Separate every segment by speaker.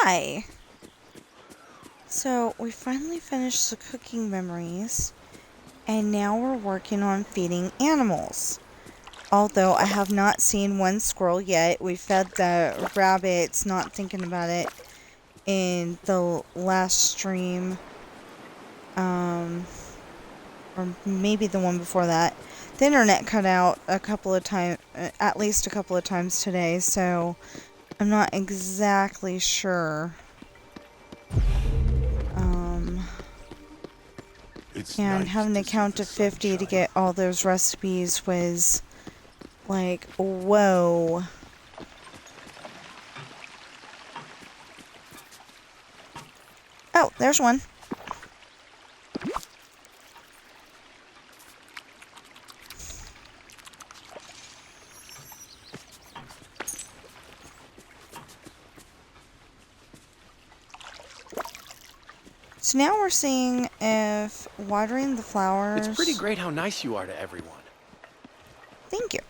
Speaker 1: Hi! So, we finally finished the cooking memories, and now we're working on feeding animals. Although I have not seen one squirrel yet. We fed the rabbits, not thinking about it, in the last stream. Or maybe the one before that. The internet cut out a couple of times, at least a couple of times today, so I'm not exactly sure. And having to count to 50 to get all those recipes was like, whoa. Oh, there's one. So now we're seeing if watering the flowers...
Speaker 2: It's pretty great how nice you are to everyone.
Speaker 1: Thank you.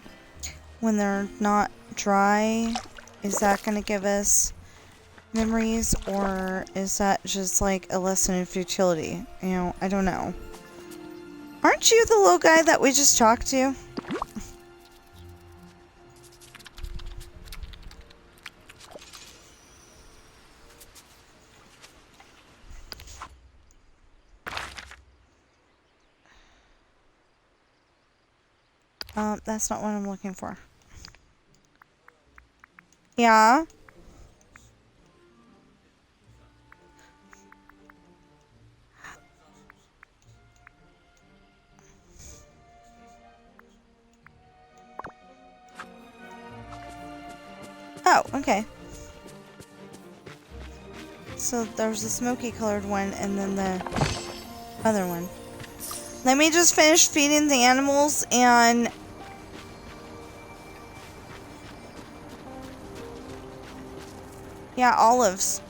Speaker 1: When they're not dry, is that going to give us memories, or is that just like a lesson in futility? You know, I don't know. Aren't you the little guy that we just talked to? That's not what I'm looking for. Yeah? Oh, okay. So there's the smoky colored one and then the other one. Let me just finish feeding the animals and... Yeah, olives.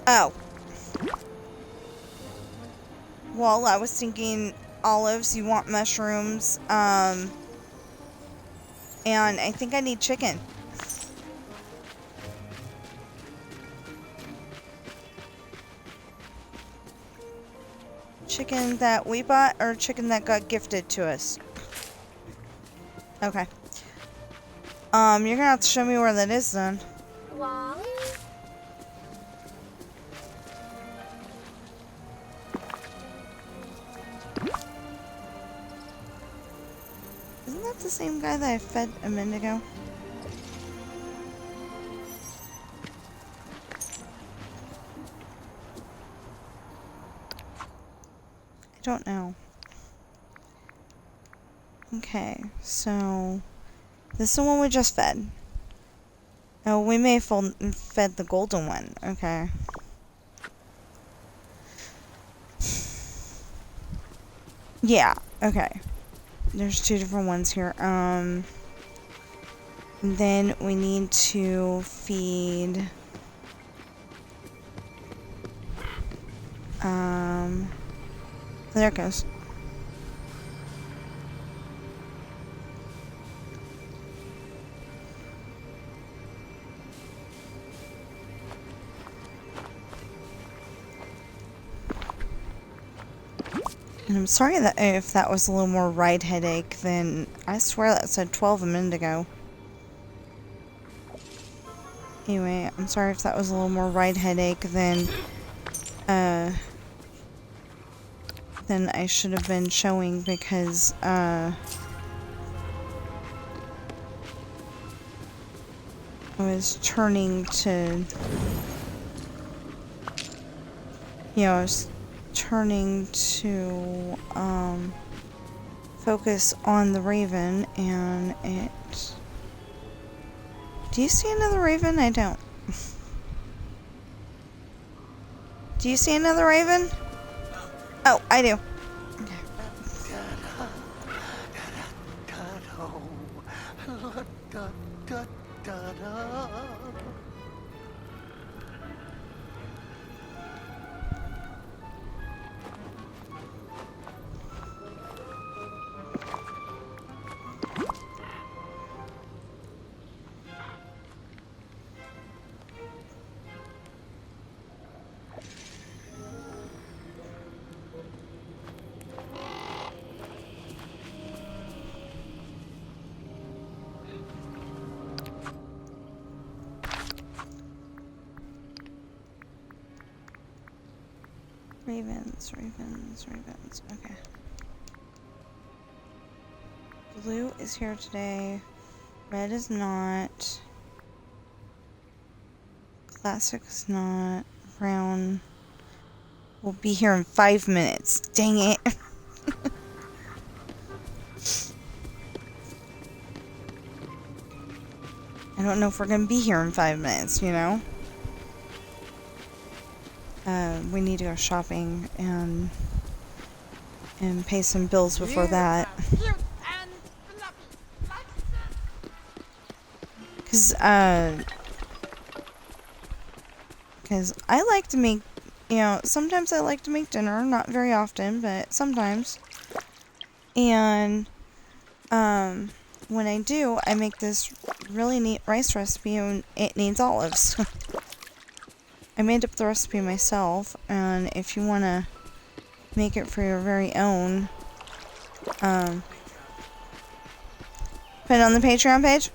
Speaker 1: Oh. Well, I was thinking olives, you want mushrooms, and I think I need chicken. Chicken that we bought or chicken that got gifted to us? Okay. You're gonna have to show me where that is then. Isn't that the same guy that I fed a minute ago? I don't know. Okay, so this is the one we just fed. Oh, we may have fed the golden one. Okay. Yeah, okay. There's two different ones here. Then we need to feed... there it goes. And I'm sorry that if that was a little more ride headache, then I swear that said 12 a minute ago. Anyway, I'm sorry if that was a little more ride headache than I should have been showing, because I was turning to, you know, I was turning to focus on the raven, and it... Do you see another raven? I don't. Do you see another raven? Oh, I do. Ravens, ravens, ravens. Okay. Blue is here today. Red is not. Classic is not. Brown will be here in 5 minutes. Dang it. I don't know if we're gonna be here in 5 minutes, you know? We need to go shopping and pay some bills before that. Cause I like to make, you know, sometimes I like to make dinner, not very often, but sometimes. And, when I do, I make this really neat rice recipe and it needs olives. I made up the recipe myself, and if you want to make it for your very own, put it on the Patreon page?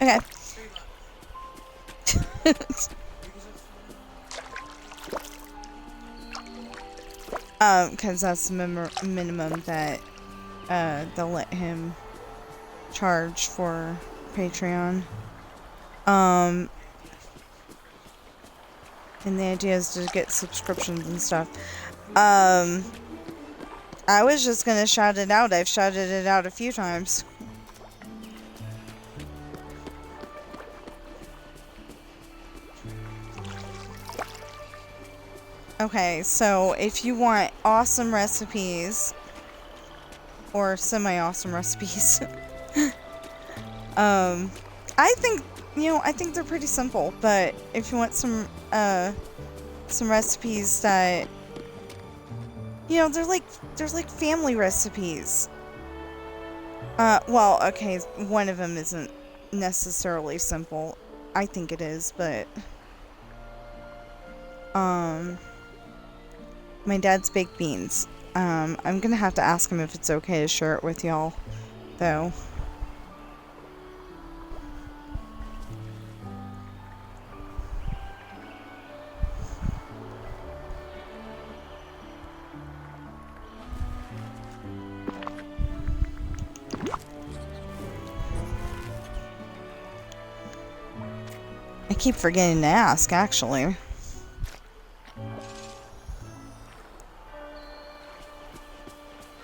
Speaker 1: Okay. Because that's the minimum that, they'll let him charge for Patreon. And the idea is to get subscriptions and stuff. I was just gonna shout it out. I've shouted it out a few times. Okay, so if you want awesome recipes, or semi-awesome recipes, I think, you know, I think they're pretty simple, but if you want some recipes that, you know, they're like family recipes. Well, okay, one of them isn't necessarily simple. I think it is, but, my dad's baked beans. I'm gonna have to ask him if it's okay to share it with y'all, though. I keep forgetting to ask, actually.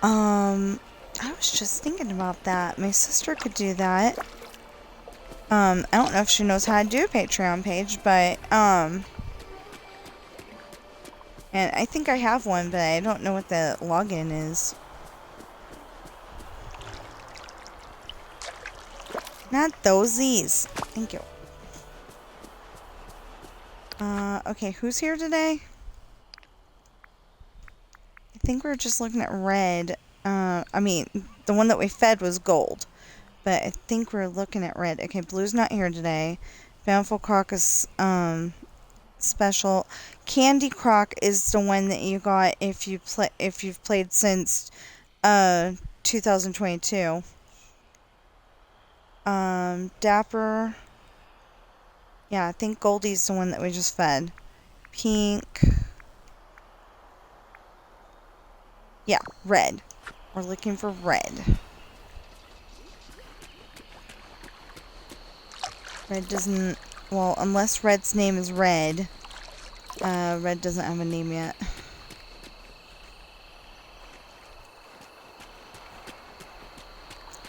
Speaker 1: I was just thinking about that. My sister could do that. I don't know if she knows how to do a Patreon page, but, and I think I have one, but I don't know what the login is. Not thosies. Thank you. Okay, who's here today? I think we're just looking at red. I mean, the one that we fed was gold. But I think we're looking at red. Okay, blue's not here today. Bountiful Croc is, special. Candy Croc is the one that you got if you've played since, 2022. Dapper. Yeah, I think Goldie's the one that we just fed. Pink. Yeah, red. We're looking for red. Red doesn't... Well, unless Red's name is Red. Red doesn't have a name yet.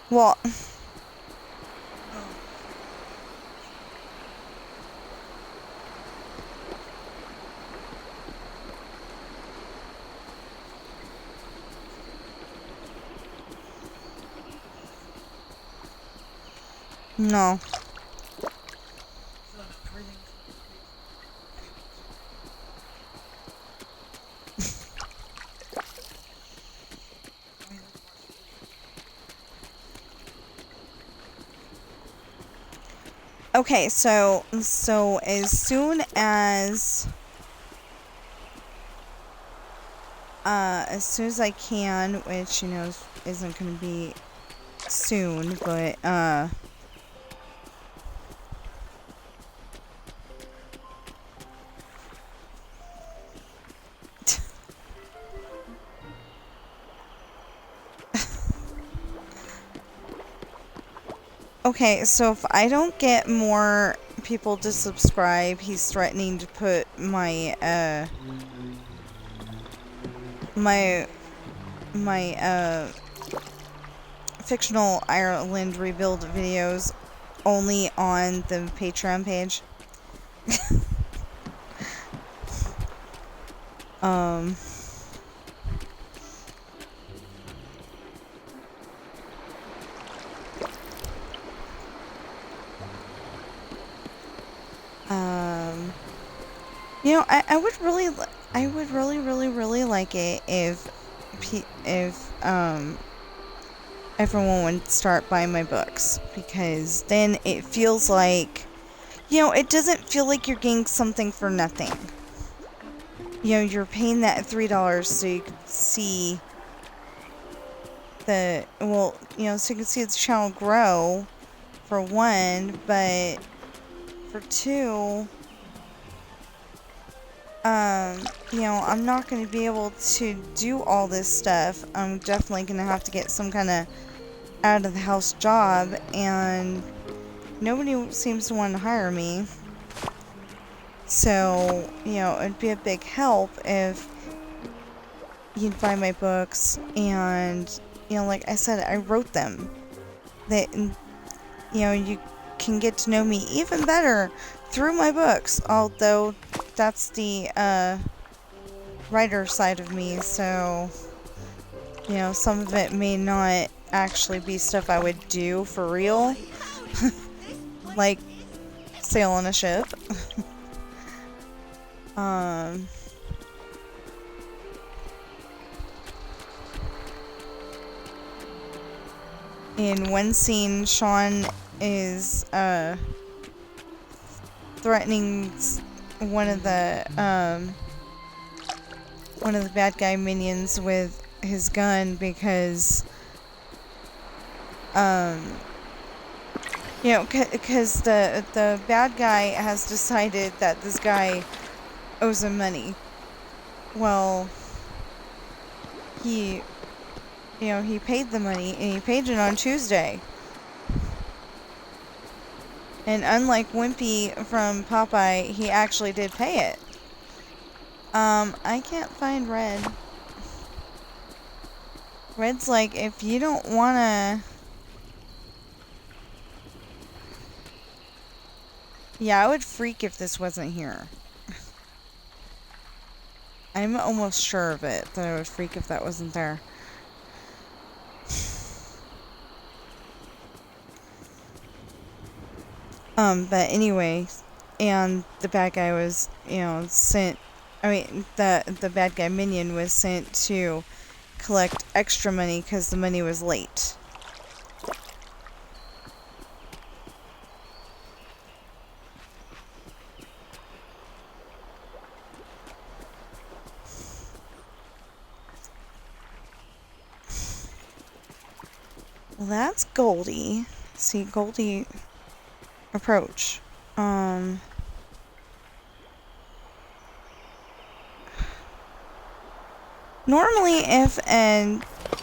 Speaker 1: Well... No. Okay, so as soon as I can, which, you know, isn't going to be soon, but Okay, so if I don't get more people to subscribe, he's threatening to put my, my fictional Ireland rebuild videos only on the Patreon page. um... You know, I would really really like it if everyone would start buying my books, because then it feels like, you know, it doesn't feel like you're getting something for nothing. You know, you're paying that $3 so you can see the, well, you know, so you can see the channel grow, for one, but for two, you know, I'm not going to be able to do all this stuff. I'm definitely going to have to get some kind of out of the house job, and nobody seems to want to hire me. So, you know, it'd be a big help if you'd buy my books, and, you know, like I said, I wrote them. That, you know, you can get to know me even better through my books, although that's the, writer side of me, so, you know, some of it may not actually be stuff I would do for real. Like, sail on a ship. In one scene, Sean is, threatening one of the bad guy minions with his gun because, you know, because the bad guy has decided that this guy owes him money. Well, he, you know, he paid the money, and he paid it on Tuesday. And unlike Wimpy from Popeye, he actually did pay it. I can't find Red. Red's like, if you don't wanna... Yeah, I would freak if this wasn't here. I'm almost sure of it, that I would freak if that wasn't there. But anyway, and the bad guy was, you know, sent... I mean, the bad guy minion was sent to collect extra money because the money was late. Well, that's Goldie. See, Goldie... Approach. Normally, if a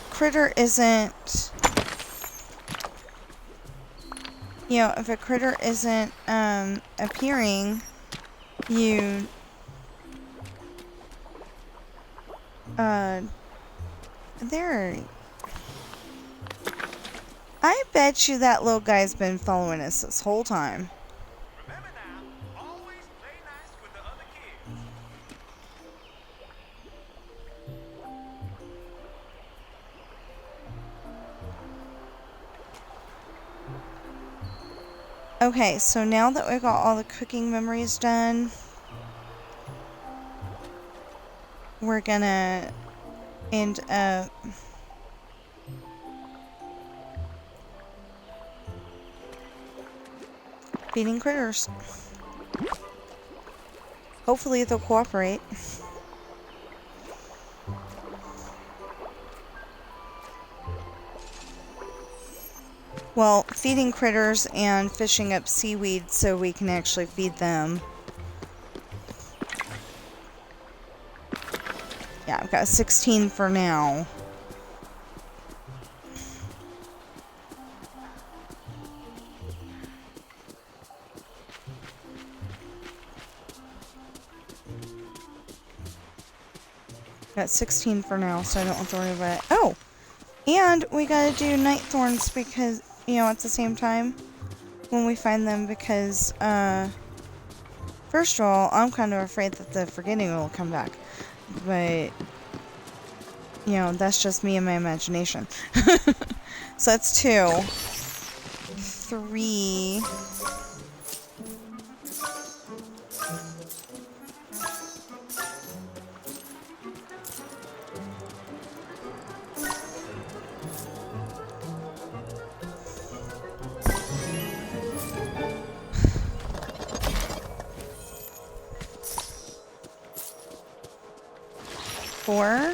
Speaker 1: critter isn't... You know, if a critter isn't, appearing, you... There... I bet you that little guy's been following us this whole time.
Speaker 3: Remember now, always play nice with the other kids.
Speaker 1: Okay, so now that we got all the cooking memories done, we're gonna end up feeding critters. Hopefully they'll cooperate. Well, feeding critters and fishing up seaweed so we can actually feed them. Yeah, I've got 16 for now. Got 16 for now, so I don't have to worry about it. Oh! And we gotta do night thorns because, you know, at the same time when we find them because, first of all, I'm kind of afraid that the forgetting will come back. But, you know, that's just me and my imagination. So that's 2. 3. 4.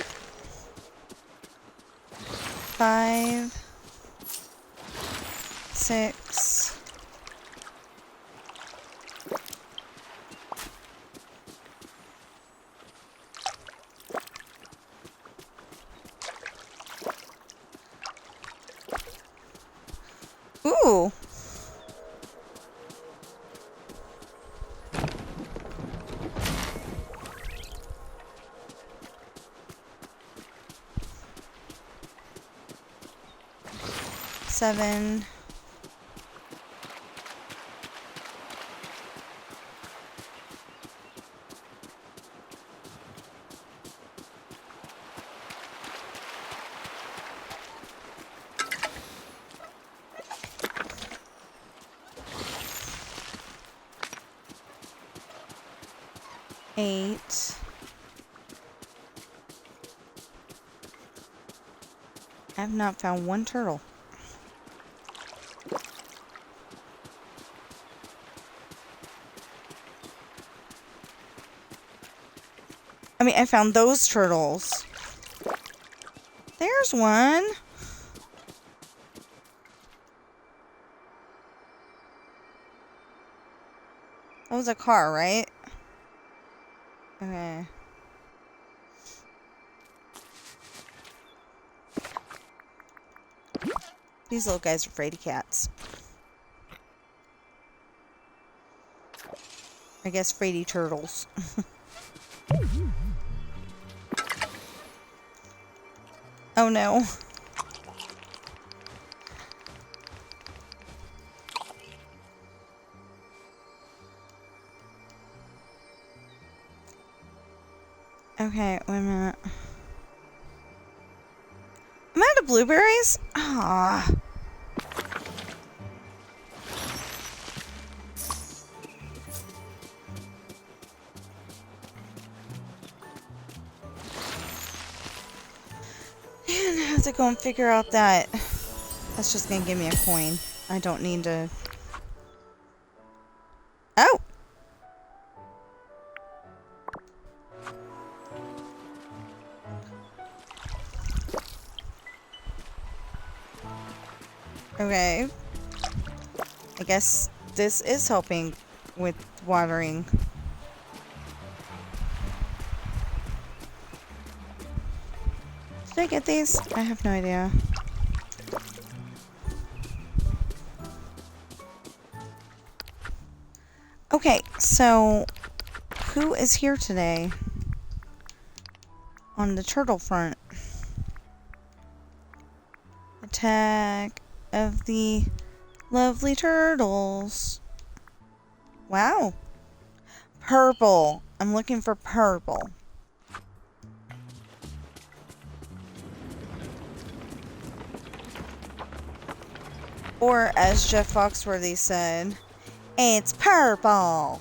Speaker 1: 5. 6. Ooh! Seven. Eight. I have not found one turtle. I mean, I found those turtles. There's one. That was a car, right? Okay. These little guys are fraidy cats. I guess fraidy turtles. Oh no. Okay, wait a minute. Am I out of blueberries? Ah. And I have to go and figure out that. That's just gonna give me a coin. I don't need to. Oh! Okay. I guess this is helping with watering. Did I get these? I have no idea. Okay, so who is here today on the turtle front? Attack of the lovely turtles. Wow. Purple. I'm looking for purple. Or as Jeff Foxworthy said, it's purple.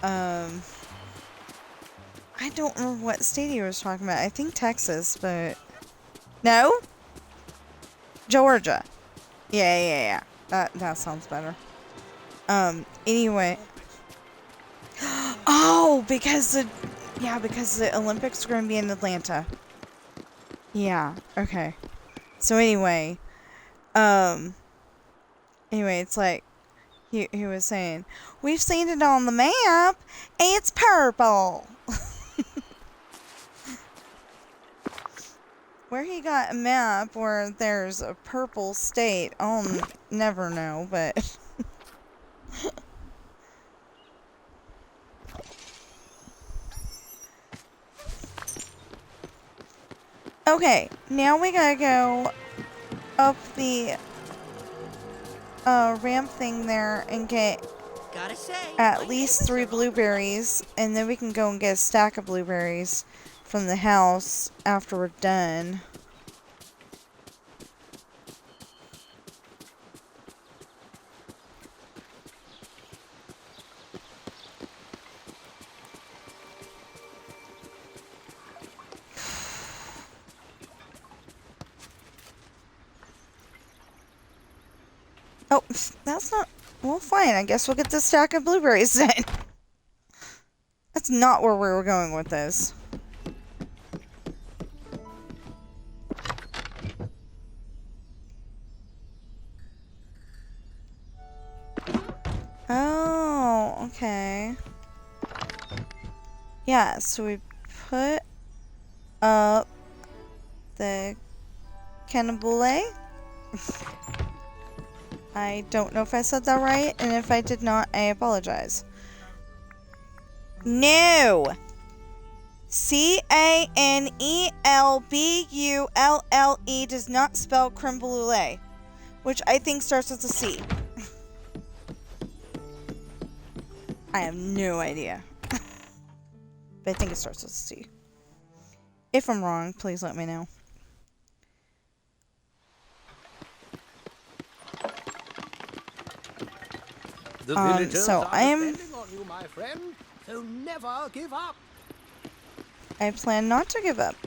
Speaker 1: I don't remember what state he was talking about. I think Texas, but no? Georgia. Yeah. That sounds better. Anyway. Oh, because the Olympics are going to be in Atlanta. Yeah, okay. So anyway, it's like he was saying, we've seen it on the map. It's purple. Where he got a map where there's a purple state, I'll never know, but Okay, now we gotta go up the ramp thing there and get
Speaker 3: Gotta say, my
Speaker 1: at least
Speaker 3: neighbors
Speaker 1: 3
Speaker 3: are all
Speaker 1: blueberries, and then we can go and get a stack of blueberries from the house after we're done. Oh, that's not... Well, fine. I guess we'll get the stack of blueberries then. That's not where we were going with this. Oh, okay. Yeah, so we put up the cannibale. I don't know if I said that right, and if I did not, I apologize. No! Canelbulle does not spell creme brulee, which I think starts with a C. I have no idea. But I think it starts with a C. If I'm wrong, please let me know.
Speaker 3: The villagers
Speaker 1: so
Speaker 3: are depending on you, my friend, so never give up.
Speaker 1: I plan not to give up.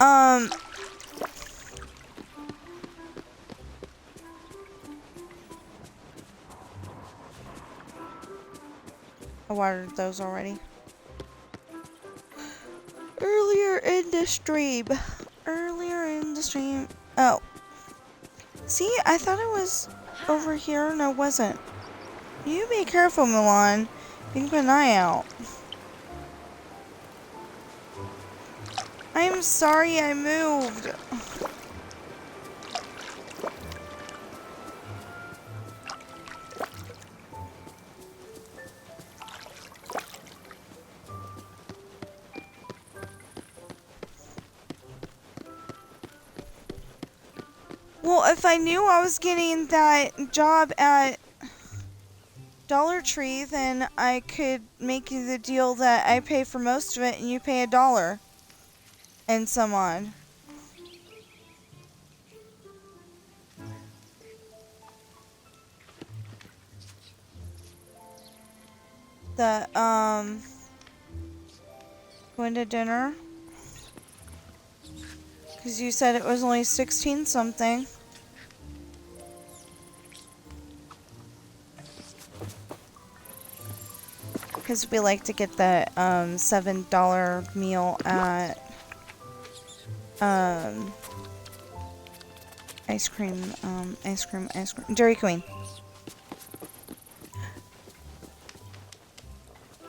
Speaker 1: I watered those already. Earlier in the stream. Oh. See, I thought it was over here and it wasn't. You be careful, Milan. You can keep an eye out. I'm sorry I moved. Well, if I knew I was getting that job at Dollar Tree, then I could make you the deal that I pay for most of it and you pay $1 and some odd. Going to dinner? Because you said it was only 16 something. Because we like to get the $7 meal at ice cream, Dairy Queen.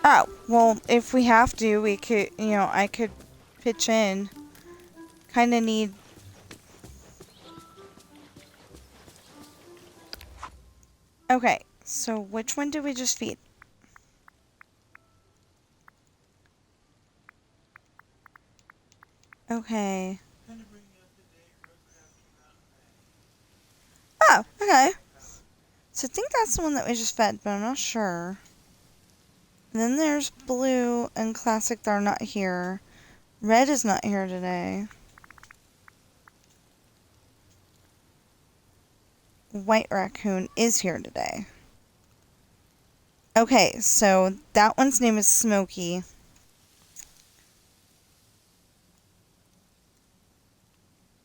Speaker 1: Oh, well, if we have to, we could, I could pitch in. Kind of need... Okay, so which one did we just feed? Okay. Oh, okay. So I think that's the one that we just fed, but I'm not sure. And then there's Blue and Classic that are not here. Red is not here today. White Raccoon is here today. Okay, so that one's name is Smokey.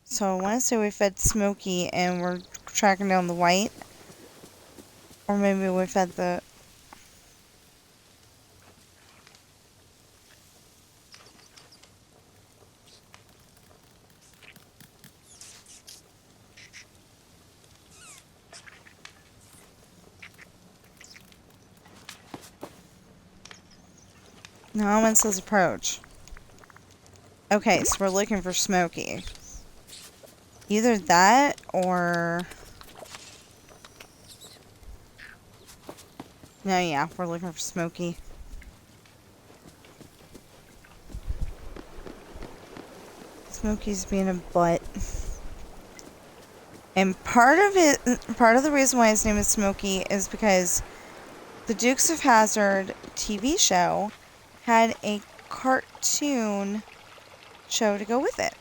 Speaker 1: So I want to say we fed Smokey and we're tracking down the white. Or maybe we fed the... No one says approach. Okay, so we're looking for Smokey. Either that or... No, yeah, we're looking for Smokey. Smokey's being a butt. And part of the reason why his name is Smokey is because the Dukes of Hazzard TV show had a cartoon show to go with it.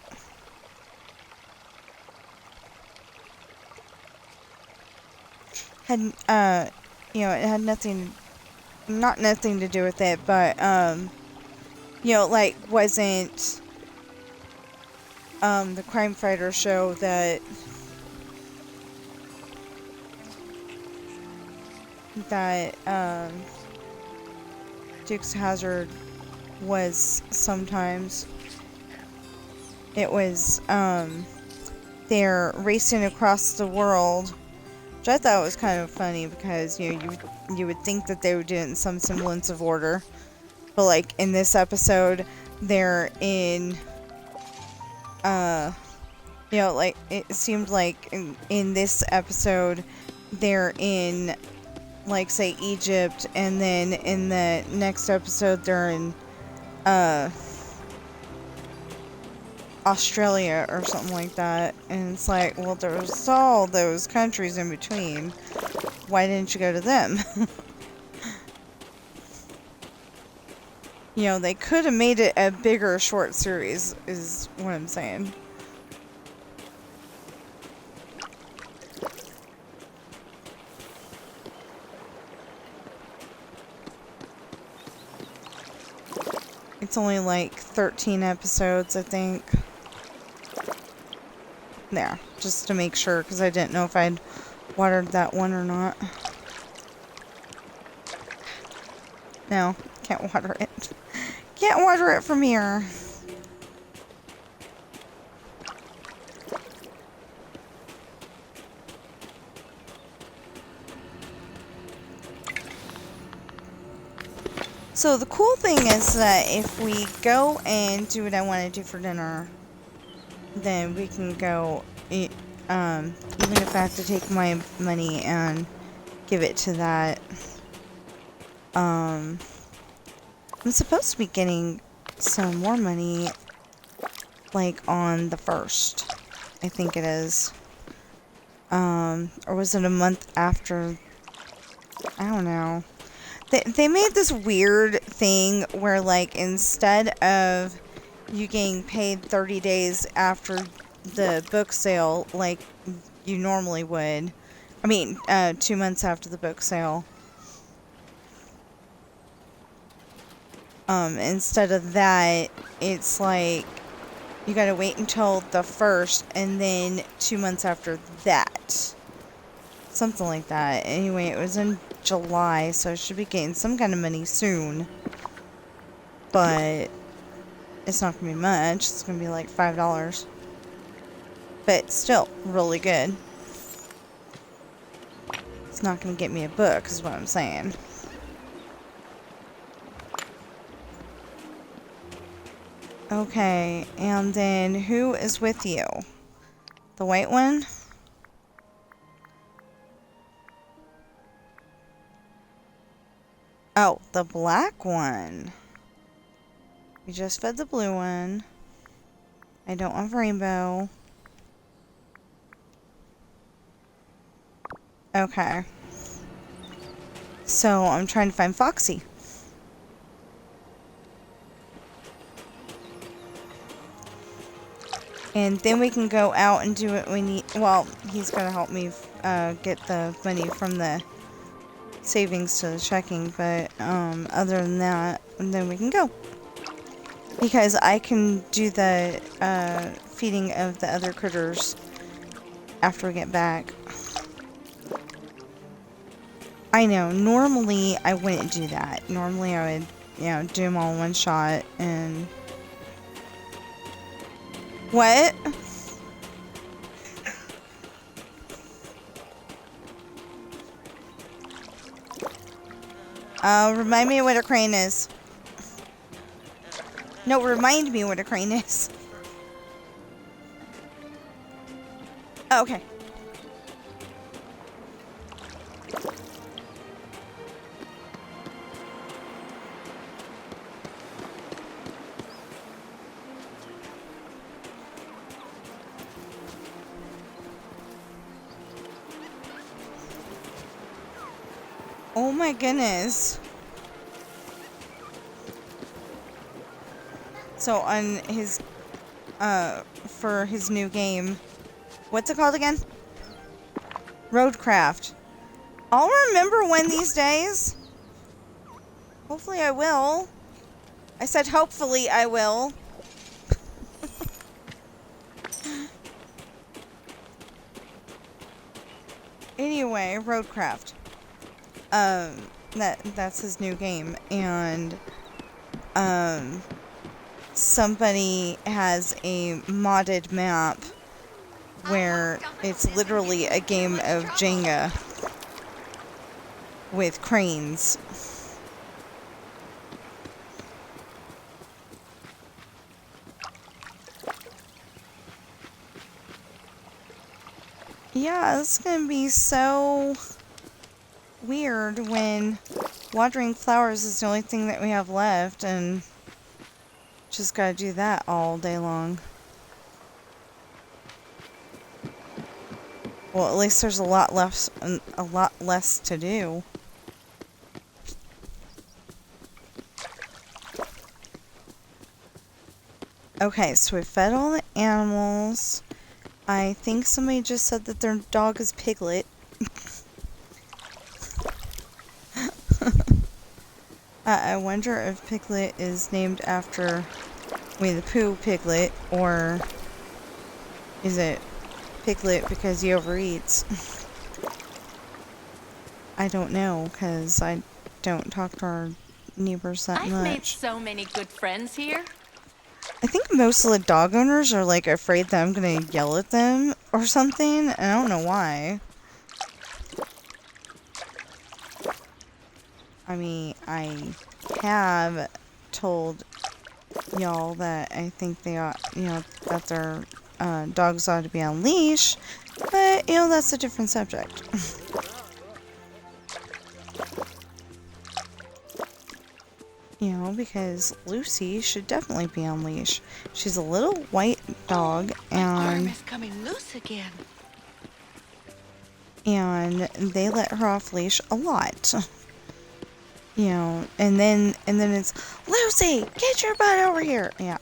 Speaker 1: Had, it had not nothing to do with it, but, like, wasn't, the crime fighter show that Dukes of Hazzard was sometimes. It was, they're racing across the world, which I thought was kind of funny because, you would think that they would do it in some semblance of order. But, like, in this episode, they're in, like, it seemed like in this episode, they're in, like, say, Egypt, and then in the next episode, they're in, Australia or something like that. And it's like, well, there's all those countries in between. Why didn't you go to them? They could have made it a bigger short series, is what I'm saying. It's only like 13 episodes, I think. There, just to make sure, because I didn't know if I'd watered that one or not. No, can't water it. Can't water it from here. So the cool thing is that if we go and do what I want to do for dinner, then we can go, even if I have to take my money and give it to that. I'm supposed to be getting some more money, like, on the 1st. I think it is. Or was it a month after? I don't know. They made this weird thing where, like, instead of you getting paid 30 days after the book sale, like you normally would. I mean, 2 months after the book sale. Instead of that, it's like you gotta wait until the 1st and then 2 months after that. Something like that. Anyway, it was in July, so I should be getting some kind of money soon. But it's not going to be much. It's going to be like $5. But still, really good. It's not going to get me a book, is what I'm saying. Okay, and then who is with you? The white one? Oh, the black one. We just fed the blue one. I don't want rainbow. Okay. So, I'm trying to find Foxy. And then we can go out and do what we need. Well, he's going to help me get the money from the savings to the checking. But other than that, then we can go. Because I can do the feeding of the other critters after we get back. I know, normally I wouldn't do that. Normally I would, do them all in one shot and... What? Remind me what a crane is. No, remind me what a crane is. Oh, okay. Oh my goodness. So on his, for his new game, what's it called again? Roadcraft. I'll remember one these days. Hopefully I will. I said hopefully I will. Anyway, Roadcraft. That's his new game, and somebody has a modded map where it's literally a game of Jenga with cranes. Yeah, it's gonna be so weird when watering flowers is the only thing that we have left, and just gotta do that all day long. Well, at least there's a lot less to do. Okay, so we fed all the animals. I think somebody just said that their dog is Piglet. I wonder if Piglet is named after Winnie the Pooh Piglet, or is it Piglet because he overeats? I don't know, because I don't talk to our neighbors that much.
Speaker 4: I've made so many good friends here.
Speaker 1: I think most of the dog owners are like afraid that I'm gonna yell at them or something, and I don't know why. I mean, I have told y'all that I think they ought, that their dogs ought to be on leash, but, that's a different subject. Because Lucy should definitely be on leash. She's a little white dog, and
Speaker 4: Arm is coming loose again.
Speaker 1: And they let her off leash a lot. And then it's, Lucy, get your butt over here. Yeah.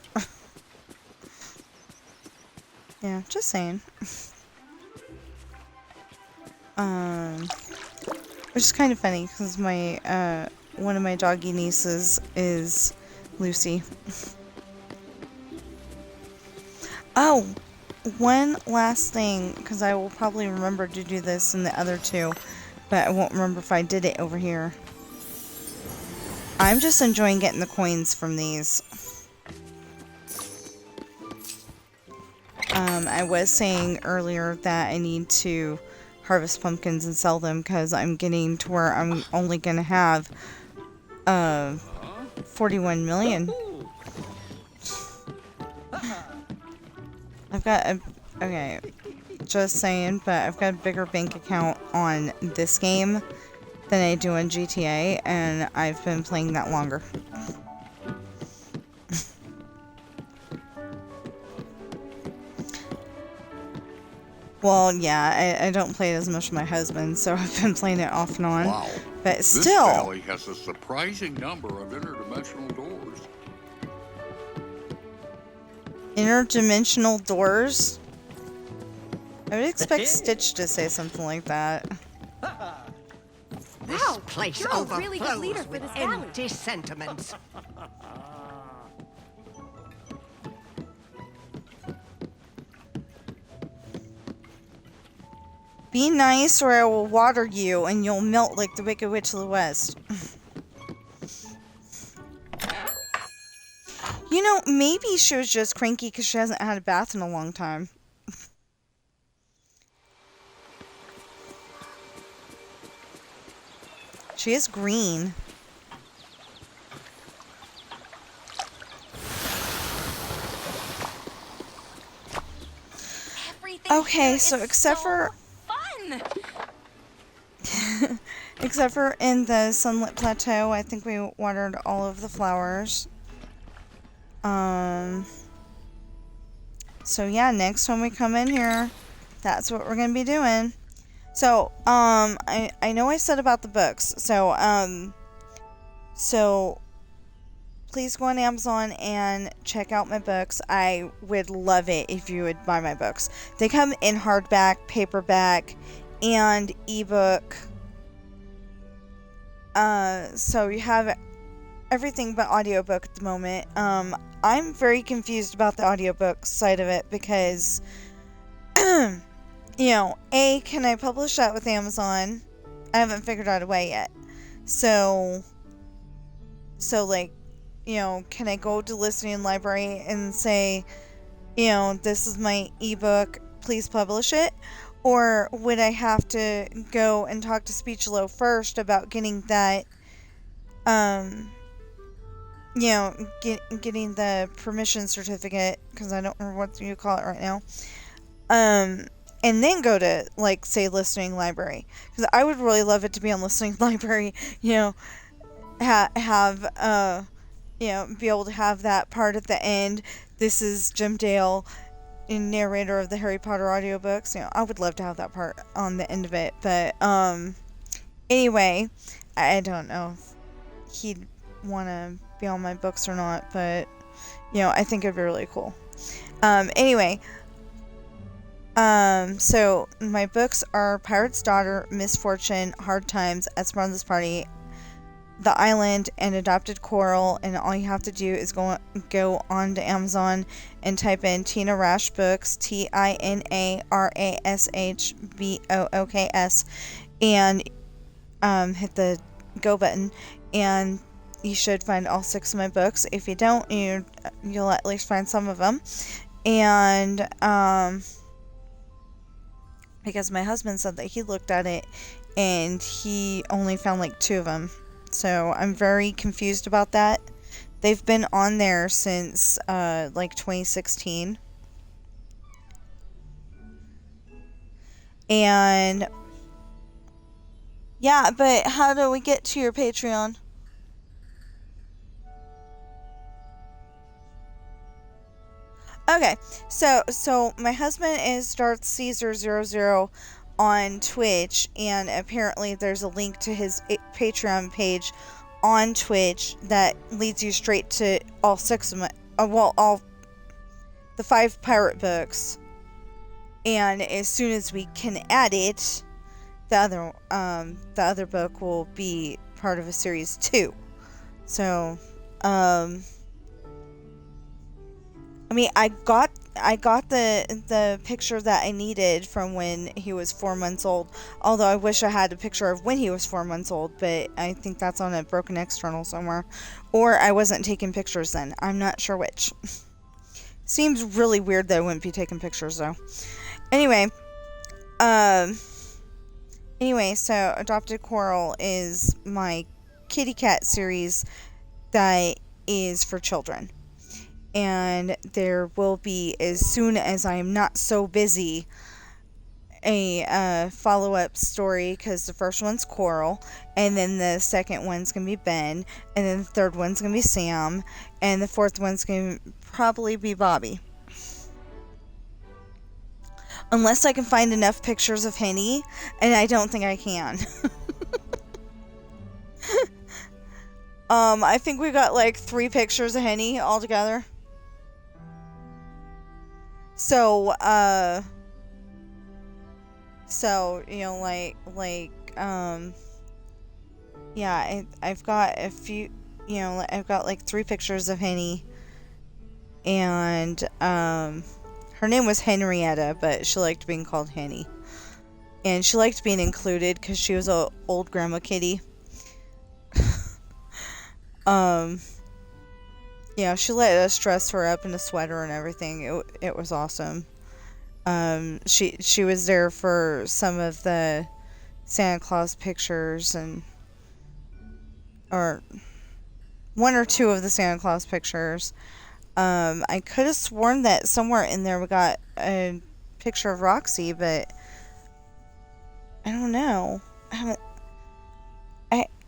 Speaker 1: Yeah, just saying. Which is kind of funny because my one of my doggy nieces is Lucy. Oh, one last thing, because I will probably remember to do this in the other two, but I won't remember if I did it over here. I'm just enjoying getting the coins from these. I was saying earlier that I need to harvest pumpkins and sell them because I'm getting to where I'm only going to have 41 million. I've got okay, just saying, but I've got a bigger bank account on this game than I do on GTA, and I've been playing that longer. Well, yeah, I don't play it as much with my husband, so I've been playing it off and on.
Speaker 5: Wow.
Speaker 1: But still,
Speaker 5: This valley has a surprising number of interdimensional doors.
Speaker 1: Interdimensional doors? I would expect Stitch to say something like that.
Speaker 6: This place
Speaker 4: you're a
Speaker 6: overflows
Speaker 4: really good leader for
Speaker 6: with
Speaker 4: this valley.
Speaker 6: empty sentiments.
Speaker 1: Be nice or I will water you and you'll melt like the Wicked Witch of the West. Maybe she was just cranky because she hasn't had a bath in a long time. She is green. Okay, so except for except for in the Sunlit Plateau, I think we watered all of the flowers. So yeah, next time we come in here, that's what we're gonna be doing. So, I know I said about the books. So please go on Amazon and check out my books. I would love it if you would buy my books. They come in hardback, paperback, and ebook. So you have everything but audiobook at the moment. I'm very confused about the audiobook side of it because, can I publish that with Amazon? I haven't figured out a way yet. So like, can I go to listening library and say, this is my ebook, please publish it? Or would I have to go and talk to Speechelo first about getting that, getting the permission certificate, because I don't remember what you call it right now, and then go to, like, say, listening library, because I would really love it to be on listening library, be able to have that part at the end. This is Jim Dale, narrator of the Harry Potter audiobooks. I would love to have that part on the end of it, but anyway, I don't know if he'd want to be on my books or not, but I think it'd be really cool. Anyway, so my books are Pirate's Daughter, Misfortune, Hard Times, Esperanza's Party, The Island, and Adopted Coral, and all you have to do is go on to Amazon and type in Tina Rash Books, TINARASHBOOKS, and hit the go button, and you should find all 6 of my books. If you don't, you'll at least find some of them. And because my husband said that he looked at it and he only found like 2 of them. So I'm very confused about that. They've been on there since like 2016. And yeah, but how do we get to your Patreon? Okay, so my husband is Darth Caesar 00 on Twitch, and apparently there's a link to his Patreon page on Twitch that leads you straight to all 6 of my, all the 5 pirate books. And as soon as we can add it, the other book will be part of a series 2. So, I mean, I got the picture that I needed from when he was 4 months old. Although I wish I had a picture of when he was 4 months old, but I think that's on a broken external somewhere. Or I wasn't taking pictures then. I'm not sure which. Seems really weird that I wouldn't be taking pictures though. Anyway, so Adopted Coral is my kitty cat series that is for children. And there will be, as soon as I am not so busy, a follow-up story, because the first one's Coral, and then the second one's going to be Ben, and then the third one's going to be Sam, and the fourth one's going to probably be Bobby. Unless I can find enough pictures of Henny, and I don't think I can. I think we got like 3 pictures of Henny altogether. So, yeah, I've got a few, I've got like 3 pictures of Henny, and, her name was Henrietta, but she liked being called Henny, and she liked being included, because she was a old grandma kitty. She let us dress her up in a sweater and everything. It was awesome. She was there for some of the Santa Claus pictures, or 1 or 2 of the Santa Claus pictures. I could have sworn that somewhere in there we got a picture of Roxy, but I don't know.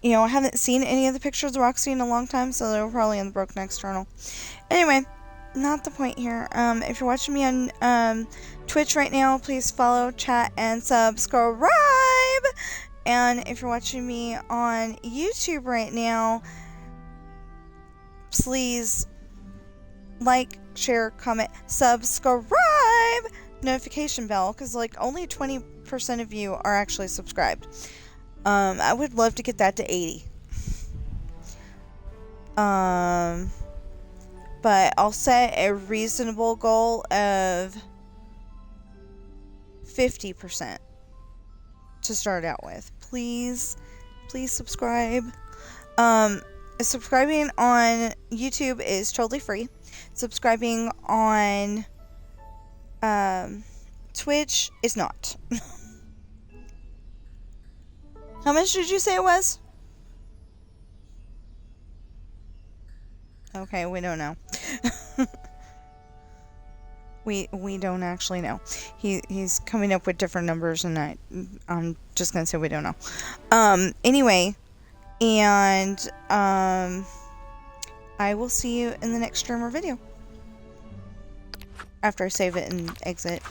Speaker 1: I haven't seen any of the pictures of Roxy in a long time, so they were probably in the broken external. Anyway, not the point here. If you're watching me on Twitch right now, please follow, chat, and subscribe. And if you're watching me on YouTube right now, please like, share, comment, subscribe, notification bell, because like only 20% of you are actually subscribed. I would love to get that to 80. But I'll set a reasonable goal of 50% to start out with. Please subscribe. Subscribing on YouTube is totally free. Subscribing on Twitch is not. How much did you say it was? Okay, we don't know. we don't actually know. He's coming up with different numbers, and I'm just gonna say we don't know. Anyway, and I will see you in the next stream or video after I save it and exit.